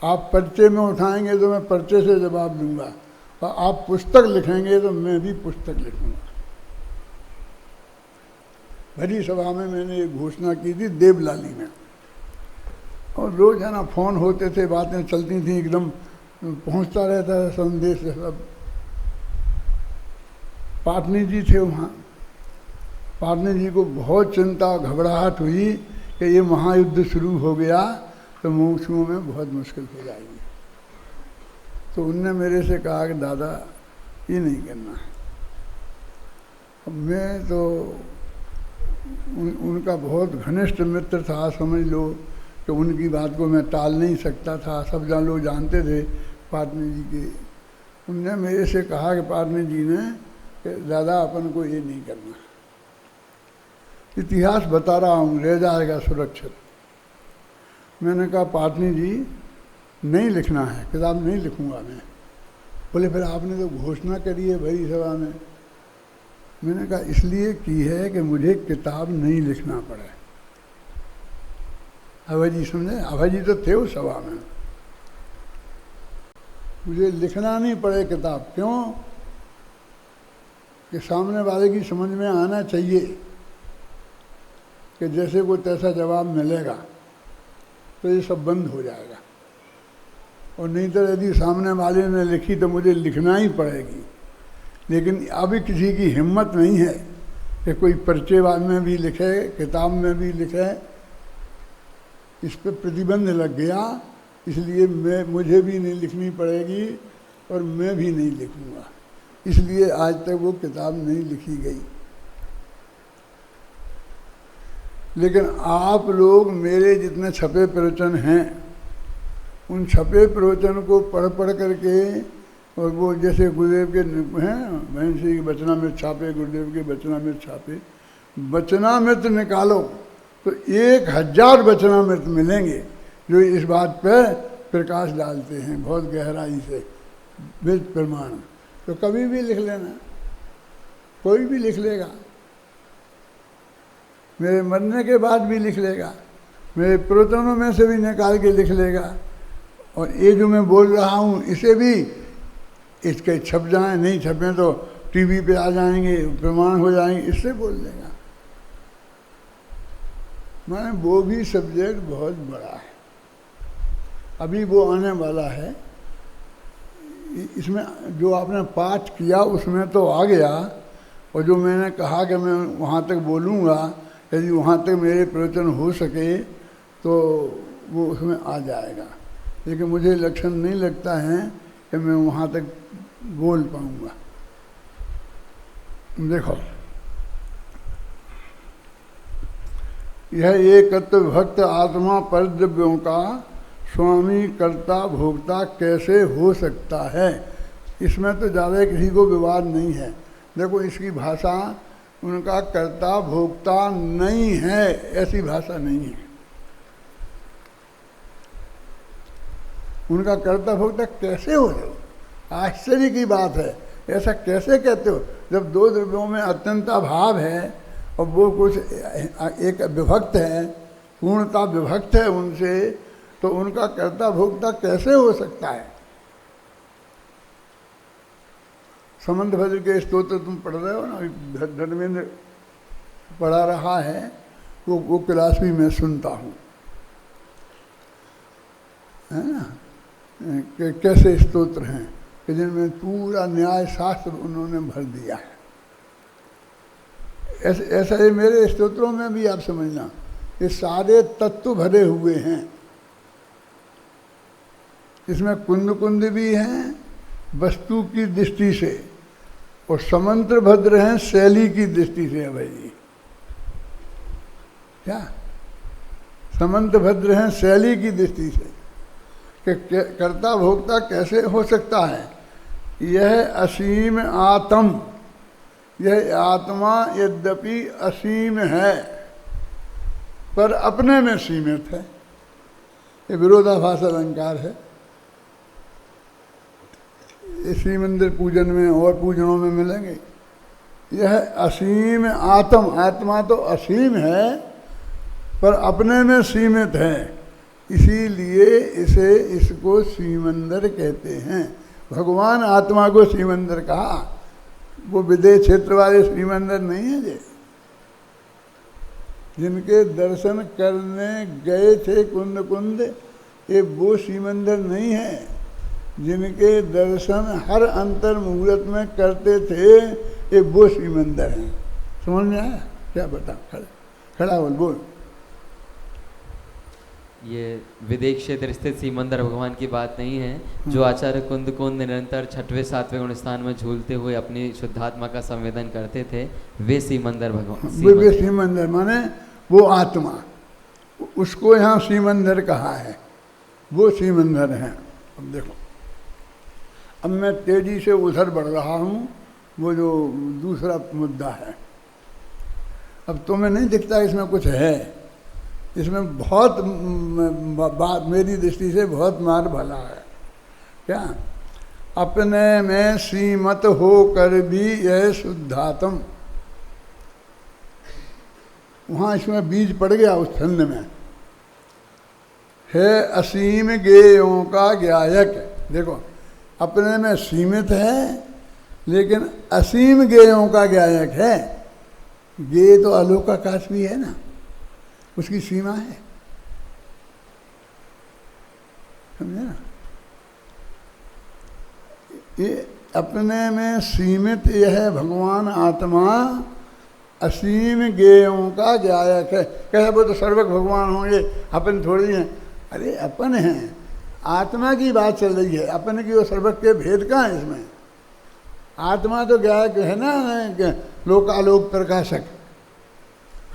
आप पर्चे में उठाएंगे तो मैं पर्चे से जवाब दूंगा, और आप पुस्तक लिखेंगे तो मैं भी पुस्तक लिखूंगा। भरी सभा में मैंने एक घोषणा की थी देवलाली में, और रोज है ना फोन होते थे, बातें चलती थी, एकदम पहुंचता रहता था संदेश सब। पाटनी जी थे वहाँ, पाटनी जी को बहुत चिंता घबराहट हुई कि ये महायुद्ध शुरू हो गया तो मुमुक्षुओं में बहुत मुश्किल हो जाएगी। तो उनने मेरे से कहा कि दादा ये नहीं करना है। अब मैं तो उनका बहुत घनिष्ठ मित्र था, समझ लो कि उनकी बात को मैं टाल नहीं सकता था, सब लोग जानते थे पाटनी जी के। उनने मेरे से कहा कि पाटनी जी ने कि दादा अपन को ये नहीं करना, इतिहास बता रहा हूँ, रह जाएगा सुरक्षित। मैंने कहा पाटनी जी नहीं लिखना है, किताब नहीं लिखूंगा मैं। बोले फिर आपने तो घोषणा करी है भरी सभा में। मैंने कहा इसलिए की है कि मुझे किताब नहीं लिखना पड़े। अभय जी समझे, अभय जी तो थे उस सभा में। मुझे लिखना नहीं पड़े किताब, क्यों कि सामने वाले की समझ में आना चाहिए कि जैसे को तैसा जवाब मिलेगा तो ये सब बंद हो जाएगा। और नहीं तो यदि सामने वाले ने लिखी तो मुझे लिखना ही पड़ेगी। लेकिन अभी किसी की हिम्मत नहीं है कि कोई पर्चे में भी लिखे, किताब में भी लिखे, इस पर प्रतिबंध लग गया। इसलिए मुझे भी नहीं लिखनी पड़ेगी और मैं भी नहीं लिखूंगा। इसलिए आज तक वो किताब नहीं लिखी गई। लेकिन आप लोग मेरे जितने छपे प्रवचन हैं, उन छपे प्रवचन को पढ़ करके, और वो जैसे गुरुदेव के हैं महर्षि के वचनामृत छापे, गुरुदेव के वचनामृत छापे, वचनामृत निकालो तो 1000 वचनामृत मिलेंगे जो इस बात पर प्रकाश डालते हैं बहुत गहराई से, वेद प्रमाण। तो कभी भी लिख लेना, कोई भी लिख लेगा। मेरे मरने के बाद भी लिख लेगा, मेरे प्रवचनों में से भी निकाल के लिख लेगा, और ये जो मैं बोल रहा हूँ इसे भी इसके छप जाएं, नहीं छपें तो टीवी पे आ जाएंगे, प्रमाण हो जाएंगे, इससे बोल देगा। माने वो भी सब्जेक्ट बहुत बड़ा है, अभी वो आने वाला है। इसमें जो आपने पाठ किया उसमें तो आ गया, और जो मैंने कहा कि मैं वहाँ तक बोलूँगा, यदि वहाँ तक मेरे प्रवचन हो सके तो वो उसमें आ जाएगा, लेकिन मुझे लक्षण नहीं लगता है कि मैं वहाँ तक बोल पाऊँगा। देखो, यह एकत्व भक्त आत्मा परद्रव्यों का स्वामी कर्ता भोक्ता कैसे हो सकता है, इसमें तो ज़्यादा किसी को विवाद नहीं है। देखो, इसकी भाषा उनका कर्ता भोक्ता नहीं है, ऐसी भाषा नहीं है। उनका कर्ता भोक्ता कैसे हो जाओ, आश्चर्य की बात है। ऐसा कैसे कहते हो जब दो द्रव्यों में अत्यंत अभाव है और वो कुछ एक विभक्त है, पूर्णता विभक्त है उनसे, तो उनका कर्ता भोक्ता कैसे हो सकता है। समंत भद्र के स्तोत्र तुम पढ़ रहे हो ना, धर्मेंद्र पढ़ा रहा है, वो क्लास भी मैं सुनता हूँ, है ना, कि कैसे स्तोत्र हैं कि जिनमें पूरा न्याय शास्त्र उन्होंने भर दिया है। ऐसा ये मेरे स्तोत्रों में भी आप समझना, ये सारे तत्व भरे हुए हैं। इसमें कुंद कुंद भी हैं वस्तु की दृष्टि से, और समंत्र भद्र हैं शैली की दृष्टि से। भाई जी, क्या समंत्र भद्र हैं शैली की दृष्टि से, कि कर्ता भोक्ता कैसे हो सकता है। यह असीम आत्म, यह आत्मा यद्यपि असीम है पर अपने में सीमित है। ये विरोधाभास अलंकार है। इसी मंदिर पूजन में और पूजनों में मिलेंगे। यह असीम आत्म, आत्मा तो असीम है पर अपने में सीमित है, इसीलिए इसको सीमंदर कहते हैं। भगवान आत्मा को सीमंदर कहा, वो विदेश क्षेत्र वाले सीमंदर नहीं है जे, जिनके दर्शन करने गए थे कुंद कुंद, ये वो सीमंदर नहीं है। जिनके दर्शन हर अंतर मुहूर्त में करते थे, ये वो सीमंदर हैं। समझ में आया? क्या बता, खड़ा बोल। ये विदेश क्षेत्र स्थित सीमंदर भगवान की बात नहीं है, जो आचार्य कुंद कुंद निरंतर छठवें सातवें गुण स्थान में झूलते हुए अपनी शुद्धात्मा का संवेदन करते थे, वे सीमंदर भगवान। वे सीमंदर माने वो आत्मा, उसको यहाँ सीमंदर कहा है, वो सीमंदर है। अब देखो, अब मैं तेजी से उधर बढ़ रहा हूँ, वो जो दूसरा मुद्दा है। अब तुम्हें नहीं दिखता इसमें कुछ है, इसमें बहुत बात मेरी दृष्टि से बहुत मार भला है। क्या अपने में सीमत हो कर भी यह शुद्धात्म, वहाँ इसमें बीज पड़ गया उस छंद में, है असीम गेयों का ज्ञायक। देखो, अपने में सीमित है लेकिन असीम गेयों का ज्ञायक है। गे तो अलोकाकाश भी है ना, उसकी सीमा है, समझे ना। ये अपने में सीमित यह भगवान आत्मा असीम गेयों का ज्ञायक है। कहे वो तो सर्वज्ञ भगवान होंगे, अपन थोड़ी हैं। अरे अपन हैं, आत्मा की बात चल रही है, अपन की वो सर्वज्ञ के भेद कहाँ है इसमें। आत्मा तो ज्ञायक है ना, लोकालोक प्रकाशक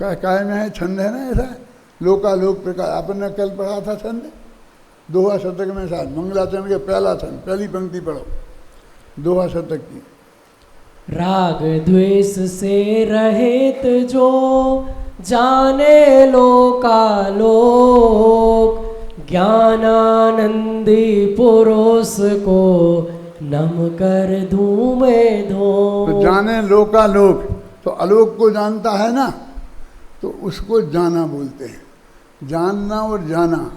काय में है, छंद है ना ऐसा, लोकालोक प्रकाश। अपन ने कल पढ़ा था छंद, दोहा शतक में साथ, मंगलाचरण के पहला छंद, पहली पंक्ति पढ़ो दोहा शतक की। राग द्वेष से रहित जो जाने लोकालोक, ज्ञानानंदी पुरुष को नम कर दूं मैं धो। तो जाने लोकालोक, तो आलोक को जानता है ना, तो उसको जाना बोलते हैं। जानना और जाना,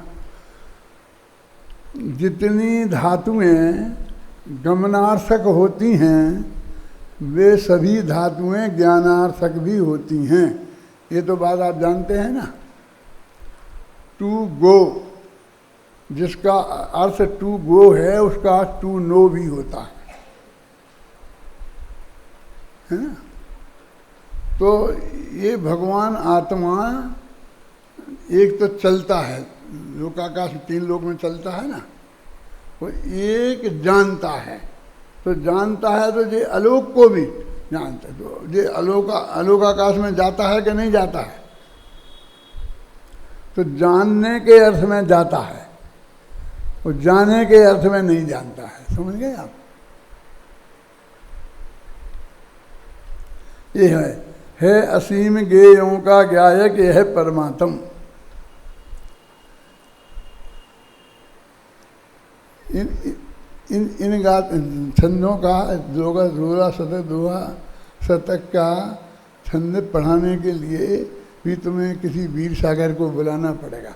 जितनी धातुएं गमनार्थक होती हैं वे सभी धातुएं ज्ञानार्थक भी होती हैं। ये तो बात आप जानते हैं ना। टू गो, जिसका अर्थ टू गो है उसका अर्थ टू नो भी होता है ना। तो ये भगवान आत्मा एक तो चलता है, लोकाकाश 3 लोक में चलता है ना, वो एक जानता है। तो जानता है तो ये आलोक को भी जानता है। तो ये आलोकाकाश में जाता है कि नहीं जाता है? तो जानने के अर्थ में जाता है, वो जाने के अर्थ में नहीं जानता है। समझ गए आप? ये है असीम ज्ञेयों का ज्ञायक, ये है परमात्म। इन छंदों का दोहा शतक का छंद पढ़ाने के लिए भी तुम्हें किसी वीर सागर को बुलाना पड़ेगा।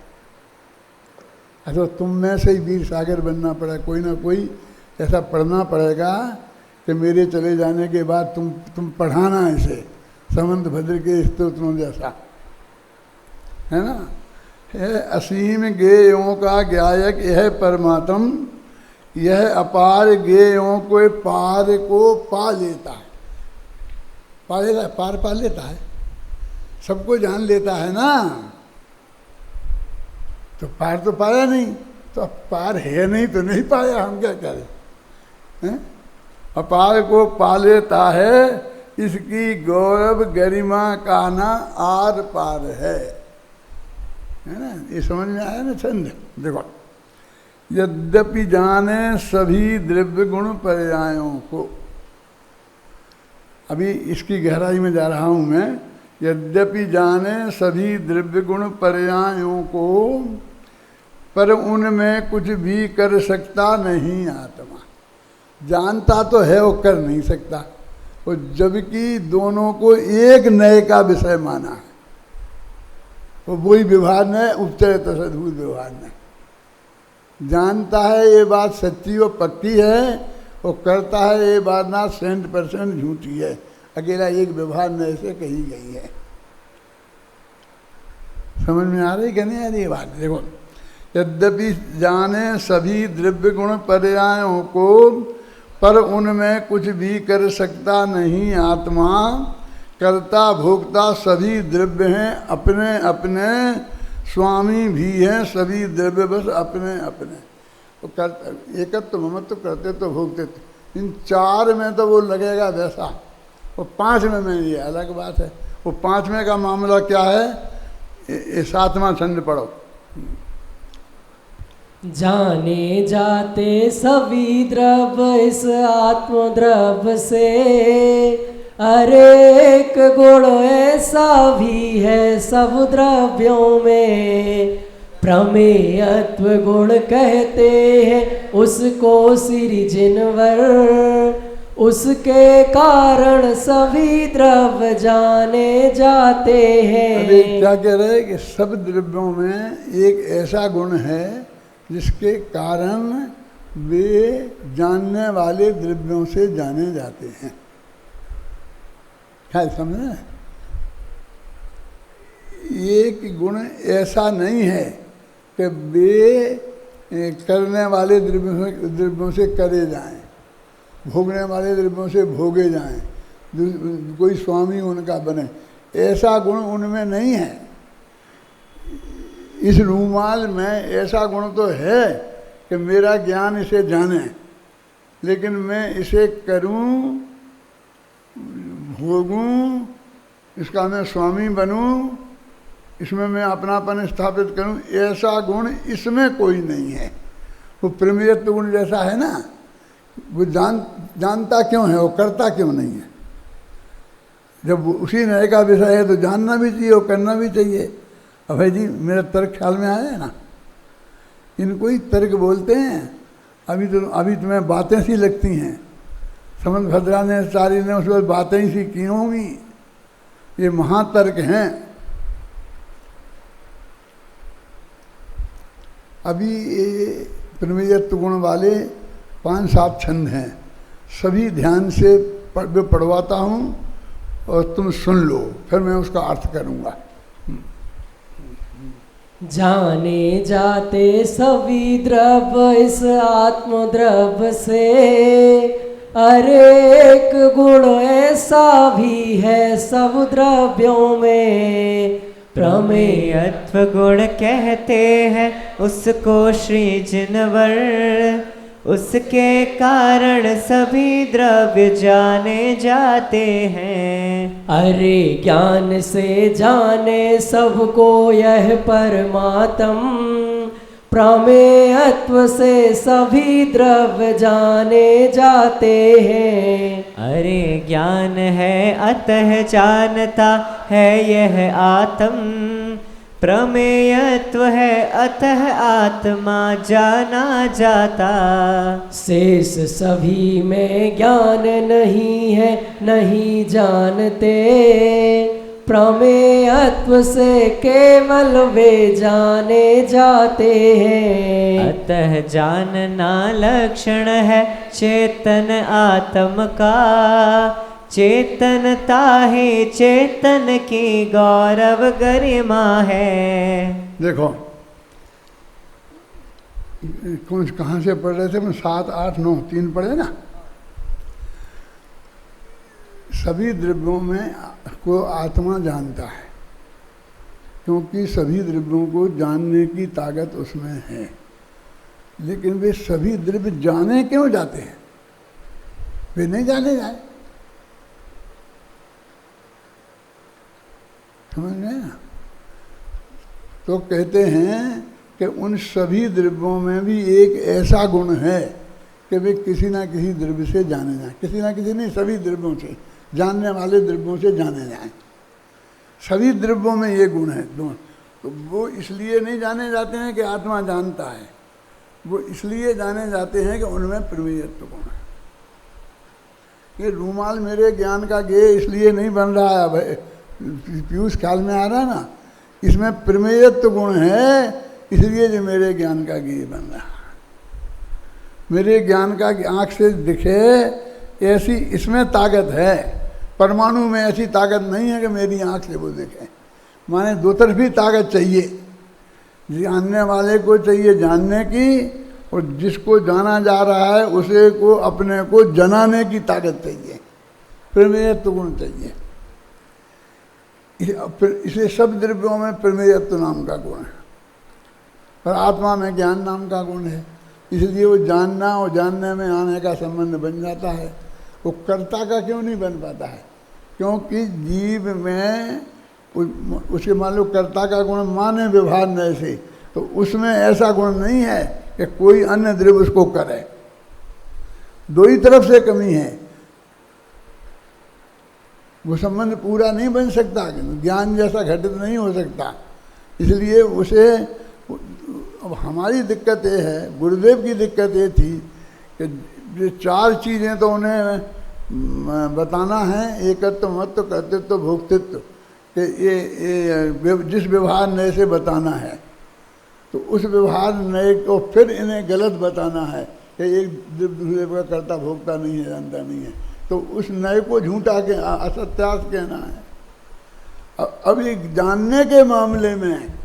तो तुम में से ही वीर सागर बनना पड़ेगा। कोई ना कोई ऐसा पढ़ना पड़ेगा कि मेरे चले जाने के बाद तुम पढ़ाना इसे, समंत भद्र के स्तोत्रों जैसा, है ना। है असीम ज्ञेयों का ज्ञायक, यह परमात्म, यह अपार ज्ञेयों को पार को पा लेता है। पा लेता है, पार पा लेता है, सबको जान लेता है ना। तो पार तो पाया नहीं, तो अब पार है नहीं तो नहीं पाया, हम क्या करें हैं? अपार को पा लेता है, इसकी गौरव गरिमा का ना आर पार है ना। ये समझ में आया ना छंद? देखो, यद्यपि जाने सभी द्रव्य गुण पर्यायों को, अभी इसकी गहराई में जा रहा हूं मैं। यद्यपि जाने सभी द्रव्य गुण पर्यायों को, पर उनमें कुछ भी कर सकता नहीं आत्मा। जानता तो है, वो कर नहीं सकता, और जबकि दोनों को एक नए का विषय माना है। वो वही व्यवहार ने, उपचरित सद्भुत व्यवहार ने जानता है ये बात सच्ची और पक्की है, वो करता है ये बात ना 100% झूठी है। अकेला एक व्यवहार नए से कही गई है। समझ में आ रही कि नहीं आ रही ये बात? देखो, यद्यपि जाने सभी द्रव्य गुण पर्यायों को, पर उनमें कुछ भी कर सकता नहीं आत्मा। कर्ता भोक्ता सभी द्रव्य हैं अपने अपने, स्वामी भी हैं सभी द्रव्य बस अपने अपने। तो एकत्व ममत्व करते तो भोगते थे। इन 4 में तो वो लगेगा वैसा, वो 5 में ये अलग बात है। वो 5वें का मामला क्या है? ये 7वां छंद पढ़ो। जाने जाते सभी द्रव्य इस आत्म द्रव्य से, अरेक गुण ऐसा भी है सब द्रव्यों में। प्रमेयत्व गुण कहते हैं उसको सृजनवर, उसके कारण सभी द्रव्य जाने जाते हैं। अरे क्या कह रहे हैं कि सब द्रव्यों में एक ऐसा गुण है जिसके कारण वे जानने वाले द्रव्यों से जाने जाते हैं। क्या समझे? एक गुण ऐसा नहीं है कि वे करने वाले द्रव्यों से करे जाएं, भोगने वाले द्रव्यों से भोगे जाएं, कोई स्वामी उनका बने, ऐसा गुण उनमें नहीं है। इस रूमाल में ऐसा गुण तो है कि मेरा ज्ञान इसे जाने, लेकिन मैं इसे करूं, भोगूं, इसका मैं स्वामी बनूं, इसमें मैं अपनापन स्थापित करूं, ऐसा गुण इसमें कोई नहीं है। वो प्रमेयत्व गुण जैसा है ना, वो जानता क्यों है, वो करता क्यों नहीं है? जब उसी नए का विषय है तो जानना भी चाहिए और करना भी चाहिए। अब भाई जी, मेरा तर्क ख्याल में आया है ना? इनको ही तर्क बोलते हैं। अभी तुम्हें बातें सी लगती हैं, समंत भद्रा ने सारी ने उस वक्त बातें ही सी की होंगी। ये महातर्क हैं, अभी ये प्रमेयत्व गुण वाले 5-7 छंद हैं, सभी ध्यान से पढ़वाता हूँ और तुम सुन लो, फिर मैं उसका अर्थ करूँगा। जाने जाते सभी द्रव्य इस आत्मद्रव्य से, अरे एक गुण ऐसा भी है सब द्रव्यों में। प्रमेयत्व गुण कहते हैं उसको श्री जिनवर, उसके कारण सभी द्रव्य जाने जाते हैं। अरे ज्ञान से जाने सबको यह परमात्म, प्रमेयत्व से सभी द्रव्य जाने जाते हैं। अरे ज्ञान है अतः जानता है यह आत्म, प्रमेयत्व है अतः आत्मा जाना जाता। शेष सभी में ज्ञान नहीं है नहीं जानते, प्रमेयत्व से केवल वे जाने जाते हैं। अतः जानना लक्षण है चेतन आत्म का, चेतनता ही चेतन की गौरव गरिमा है। देखो कौन कहाँ से पढ़ रहे थे हम? 7, 8, 9 3 पढ़े ना। सभी द्रव्यों में को आत्मा जानता है, क्योंकि सभी द्रव्यों को जानने की ताकत उसमें है। लेकिन वे सभी द्रव्य जाने क्यों जाते हैं? वे नहीं जाने जाए, समझ रहे हैं ना? तो कहते हैं कि उन सभी द्रव्यों में भी एक ऐसा गुण है कि वे किसी ना किसी द्रव्य से जाने जाएं। किसी ना किसी नहीं, सभी द्रव्यों से, जानने वाले द्रव्यों से जाने जाएं। सभी द्रव्यों में ये गुण है दोनों। तो वो इसलिए नहीं जाने जाते हैं कि आत्मा जानता है, वो इसलिए जाने जाते हैं कि उनमें प्रमेयत्व गुण है। ये रूमाल मेरे ज्ञान का गेय इसलिए नहीं बन रहा है भाई, पीयूष ख्याल में आ रहा है ना, इसमें प्रमेयत्व गुण है इसलिए जो मेरे ज्ञान का गेय बन रहा है। मेरे ज्ञान का आँख से दिखे ऐसी इसमें ताकत है, परमाणु में ऐसी ताकत नहीं है कि मेरी आँख से वो दिखे। माने दो तरफी ताकत चाहिए, जानने वाले को चाहिए जानने की, और जिसको जाना जा रहा है उसे को अपने को जनाने की ताकत चाहिए, प्रमेयत्व गुण चाहिए। इसे सब द्रव्यों में प्रमेयत्व नाम का गुण है, और आत्मा में ज्ञान नाम का गुण है। इसलिए वो जानना और जानने में आने का संबंध बन जाता है। वो कर्ता का क्यों नहीं बन पाता है? क्योंकि जीव में उसके मान लो कर्ता का गुण माने व्यवहार न से, तो उसमें ऐसा गुण नहीं है कि कोई अन्य द्रव्य उसको करे। दो ही तरफ से कमी है, वो संबंध पूरा नहीं बन सकता, ज्ञान जैसा घटित नहीं हो सकता। इसलिए उसे, अब हमारी दिक्कत ये है, गुरुदेव की दिक्कत ये थी कि ये 4 चीज़ें तो उन्हें बताना है, एकत्व, महत्व, कर्तृत्व, भोक्तृत्व, कि ये जिस व्यवहार नए से बताना है, तो उस व्यवहार नए को फिर इन्हें गलत बताना है कि एक दूसरे का कर्ता भोक्ता नहीं है, जानता नहीं है, तो उस नए को झूठा के असत्यास कहना है। अब ये जानने के मामले में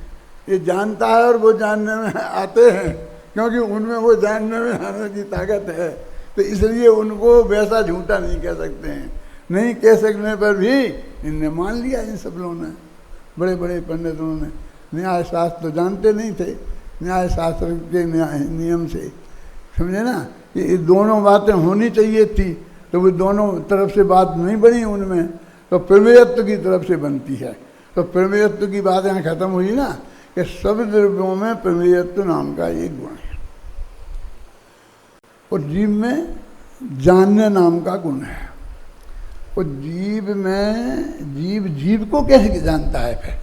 ये जानता है और वो जानने में आते हैं, क्योंकि उनमें वो जानने में आने की ताकत है, तो इसलिए उनको वैसा झूठा नहीं कह सकते हैं। नहीं कह सकने पर भी इनने मान लिया, इन सब लोगों ने, बड़े बड़े पंडितों ने। न्याय शास्त्र तो जानते नहीं थे, न्याय शास्त्र के नियम से, समझे ना, ये दोनों बातें होनी चाहिए थी, तो वो दोनों तरफ से बात नहीं बनी उनमें, तो प्रमेयत्व की तरफ से बनती है। तो प्रमेयत्व की बात यहाँ खत्म हुई ना, कि सब द्रव्यों में प्रमेयत्व नाम का एक गुण है, और जीव में जानने नाम का गुण है। और जीव में जीव को कैसे जानता है? फिर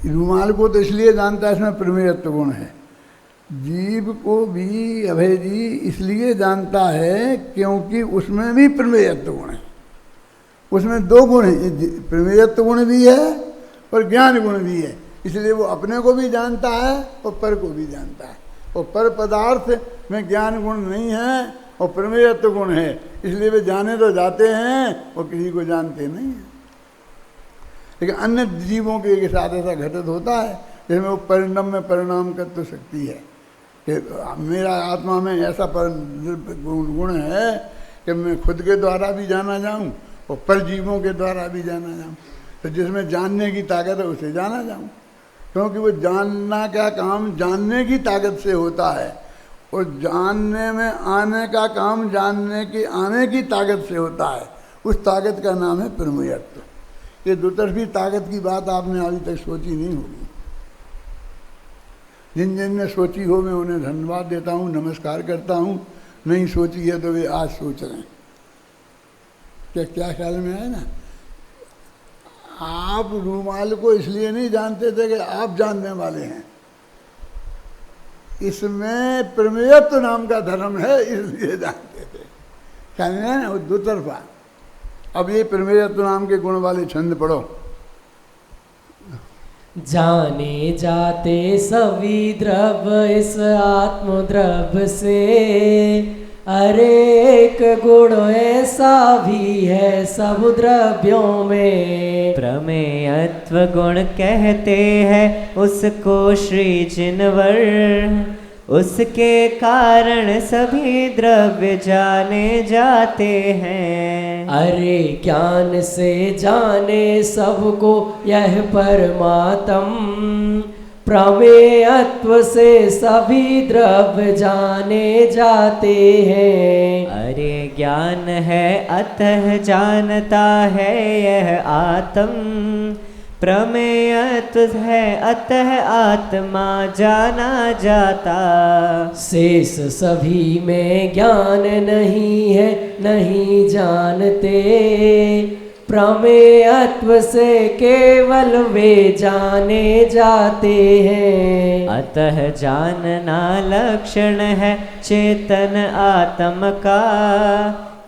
रुमाल को तो इसलिए जानता है, इसमें प्रमेयत्व गुण है। जीव को भी अभय जी इसलिए जानता है क्योंकि उसमें भी प्रमेयत्व गुण है। उसमें 2 गुण हैं, प्रमेयत्व गुण भी है और ज्ञान गुण भी है। इसलिए वो अपने को भी जानता है और पर को भी जानता है। और पर पदार्थ में ज्ञान गुण नहीं है और प्रमेयत्व गुण है, इसलिए वे जाने तो जाते हैं और किसी को जानते नहीं हैं। लेकिन अन्य जीवों के साथ ऐसा घटित होता है जिसमें वो परिणाम में परिणाम कर तो सकती है कि मेरा आत्मा में ऐसा गुण है कि मैं खुद के द्वारा भी जाना जाऊं और पर जीवों के द्वारा भी जाना जाऊं। तो जिसमें जानने की ताकत है उसे जाना जाऊं, क्योंकि वो जानना का काम जानने की ताकत से होता है और जानने में आने का काम जानने की आने की ताकत से होता है। उस ताकत का नाम है प्रमेयत्व। ये दुतरफी ताकत की बात आपने अभी तक सोची नहीं होगी। जिन जिन ने सोची हो मैं उन्हें धन्यवाद देता हूँ, नमस्कार करता हूँ। नहीं सोची है तो वे आज सोच रहे हैं। क्या ख्याल में है ना, आप रूमाल को इसलिए नहीं जानते थे कि आप जानने वाले हैं, इसमें प्रमेयत्व नाम का धर्म है इसलिए जानते थे। ख्याल में है ना, वो दो तरफा। अब ये प्रमेयत्व नाम के गुण वाले छंद पढ़ो। जाने जाते सभी द्रव्य इस आत्म द्रव्य से, अरे एक गुण ऐसा भी है सब द्रव्यों में। प्रमेयत्व गुण कहते हैं उसको श्री जिनवर, उसके कारण सभी द्रव्य जाने जाते हैं। अरे ज्ञान से जाने सबको यह परमात्म, प्रमेयत्व से सभी द्रव्य जाने जाते हैं। अरे ज्ञान है अतः जानता है यह आत्म, प्रमेयत्व है अतः आत्मा जाना जाता। शेष सभी में ज्ञान नहीं है नहीं जानते, प्रमेयत्व से केवल वे जाने जाते हैं। अतः जानना लक्षण है चेतन आत्म का,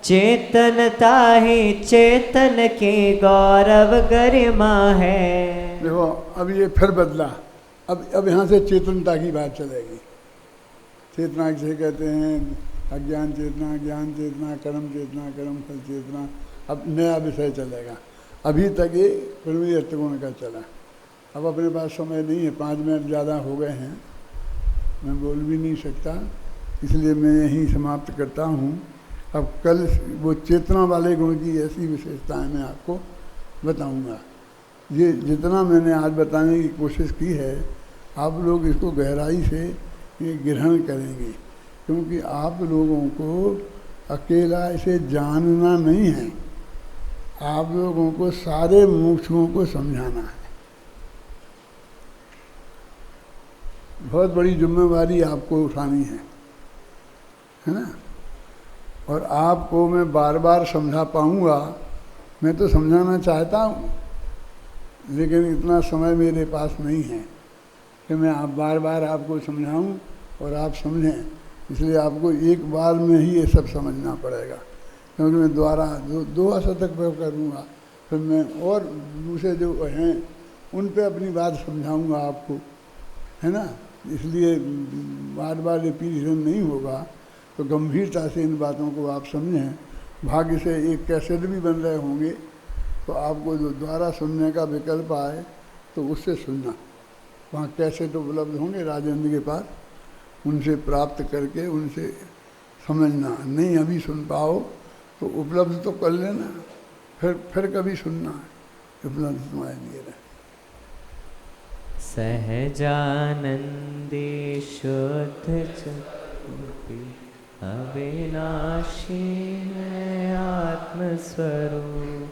चेतनता ही चेतन के गौरव गरिमा है। देखो अब ये फिर बदला। अब यहाँ से चेतनता की बात चलेगी। चेतना से कहते हैं अज्ञान चेतना, ज्ञान चेतना, कर्म चेतना, कर्म फल चेतना। अब नया विषय चलेगा। अभी तक ये प्रमेयत्व गुण का चला। अब अपने पास समय नहीं है, 5 मिनट ज़्यादा हो गए हैं, मैं बोल भी नहीं सकता, इसलिए मैं यहीं समाप्त करता हूँ। अब कल वो चेतना वाले गुण की ऐसी विशेषताएं मैं आपको बताऊंगा। ये जितना मैंने आज बताने की कोशिश की है, आप लोग इसको गहराई से ये ग्रहण करेंगे, क्योंकि आप लोगों को अकेला इसे जानना नहीं है, आप लोगों को सारे मुमुक्षुओं को समझाना है। बहुत बड़ी जिम्मेवारी आपको उठानी है ना। और आपको मैं बार बार समझा पाऊँगा, मैं तो समझाना चाहता हूँ, लेकिन इतना समय मेरे पास नहीं है कि मैं आप बार बार आपको समझाऊँ और आप समझें। इसलिए आपको एक बार में ही ये सब समझना पड़ेगा, क्योंकि मैं दोबारा 2 शतक पर करूँगा, फिर मैं और दूसरे जो हैं उन पे अपनी बात समझाऊँगा आपको, है ना। इसलिए बार बार रिपीटिशन नहीं होगा, तो गंभीरता से इन बातों को आप समझें। भाग्य से एक कैसेट भी बन रहे होंगे, तो आपको जो दोबारा सुनने का विकल्प आए तो उससे सुनना। वहाँ कैसेट उपलब्ध होंगे राजेंद्र के पास, उनसे प्राप्त करके उनसे समझना। नहीं अभी सुन पाओ तो उपलब्ध तो कर लेना, फिर कभी सुनना, उपलब्ध तुम्हारे लिए रहे। सहजानंदी शुद्ध चित्त अविनाशी है आत्मस्वरूप।